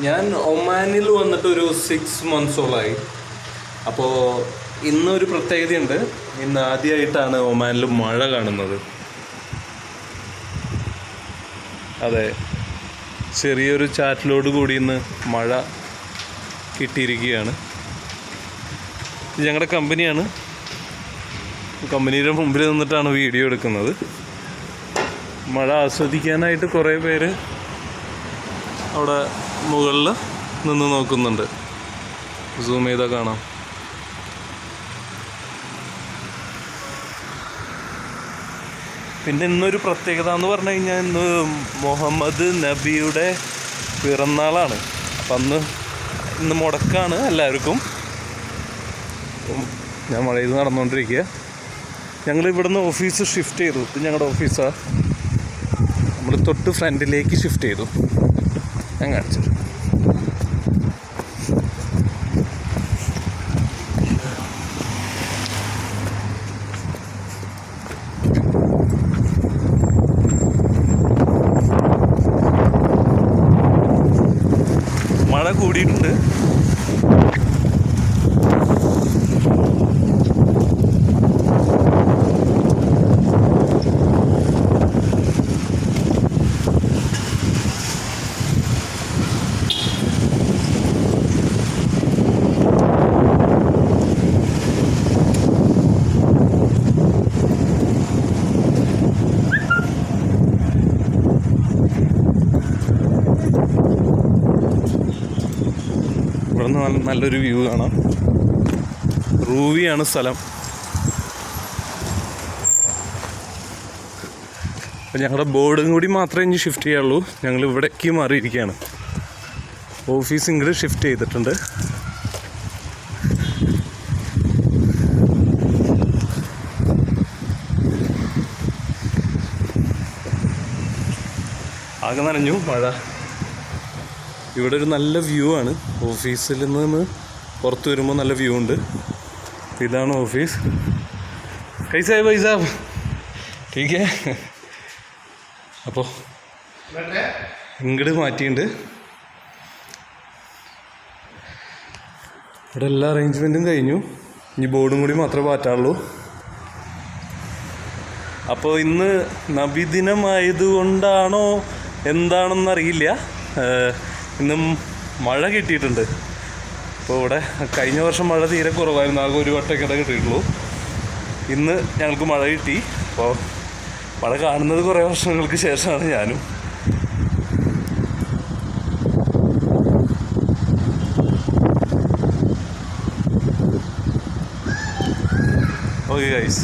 ഞാൻ ഒമാനിൽ വന്നിട്ട് ഒരു 6 months അപ്പോൾ ഇന്നൊരു പ്രത്യേകതയുണ്ട്. ഇന്ന് ആദ്യമായിട്ടാണ് ഒമാനിൽ മഴ കാണുന്നത്. അതെ, ചെറിയൊരു ചാറ്റലോട് കൂടി ഇന്ന് മഴ കിട്ടിയിരിക്കുകയാണ്. ഇത് ഞങ്ങളുടെ കമ്പനിയാണ്. കമ്പനിയുടെ മുമ്പിൽ നിന്നിട്ടാണ് വീഡിയോ എടുക്കുന്നത്. മഴ ആസ്വദിക്കാനായിട്ട് കുറേ പേര് അവിടെ മുകളിൽ നിന്ന് നോക്കുന്നുണ്ട്. സൂം ചെയ്താൽ കാണാം. പിന്നെ ഇന്നൊരു പ്രത്യേകത എന്ന് പറഞ്ഞു കഴിഞ്ഞാൽ ഇന്ന് മുഹമ്മദ് നബിയുടെ പിറന്നാളാണ്. അപ്പം ഇന്ന് മുടക്കാണ് എല്ലാവർക്കും. ഞാൻ മഴയിൽ നടന്നുകൊണ്ടിരിക്കുക. ഞങ്ങൾ ഇവിടുന്ന് ഓഫീസ് ഷിഫ്റ്റ് ചെയ്തു. ഇത് ഞങ്ങളുടെ ഓഫീസാണ്. നമ്മൾ തൊട്ട് ഫ്രണ്ടിലേക്ക് ഷിഫ്റ്റ് ചെയ്തു. ഞാൻ കാണിച്ചു. മഴ കൂടിയിട്ടുണ്ട്. ഇവിടെ നല്ലൊരു വ്യൂ കാണാം. റൂവിയാണ് സ്ഥലം. അപ്പം ഞങ്ങളുടെ ബോർഡും കൂടി മാത്രമേ ഇനി ഷിഫ്റ്റ് ചെയ്യാറുള്ളൂ. ഞങ്ങൾ ഇവിടേക്ക് മാറിയിരിക്കുകയാണ്. ഓഫീസ് ഇങ്ങോട്ട് ഷിഫ്റ്റ് ചെയ്തിട്ടുണ്ട്. ആകെ നനഞ്ഞു മഴ. ഇവിടെ ഒരു നല്ല വ്യൂ ആണ്. ഓഫീസിൽ നിന്ന് പുറത്ത് വരുമ്പോൾ നല്ല വ്യൂ ഉണ്ട്. ഇതാണ് ഓഫീസ്. കൈസാ ഭായ് സാബ് ടീക്കേ. അപ്പോൾ ഇങ്ങോട്ട് മാറ്റിയിട്ടുണ്ട്. ഇവിടെ എല്ലാ അറേഞ്ച്മെൻറ്റും കഴിഞ്ഞു. ഇനി ബോർഡും കൂടി മാത്രമേ മാറ്റാറുള്ളൂ. അപ്പോൾ ഇന്ന് നബിദിനമായതുകൊണ്ടാണോ എന്താണെന്നറിയില്ല, ഇന്നും മഴ കിട്ടിയിട്ടുണ്ട്. അപ്പോൾ ഇവിടെ കഴിഞ്ഞ വർഷം മഴ തീരെ കുറവായിരുന്നു. ആകെ ഒരു വട്ടമൊക്കെ കിട്ടിയിട്ടുള്ളൂ. ഇന്ന് ഞങ്ങൾക്ക് മഴ കിട്ടി. അപ്പോൾ മഴ കാണുന്നത് കുറേ വർഷങ്ങൾക്ക് ശേഷമാണ് ഞാനും. Okay guys.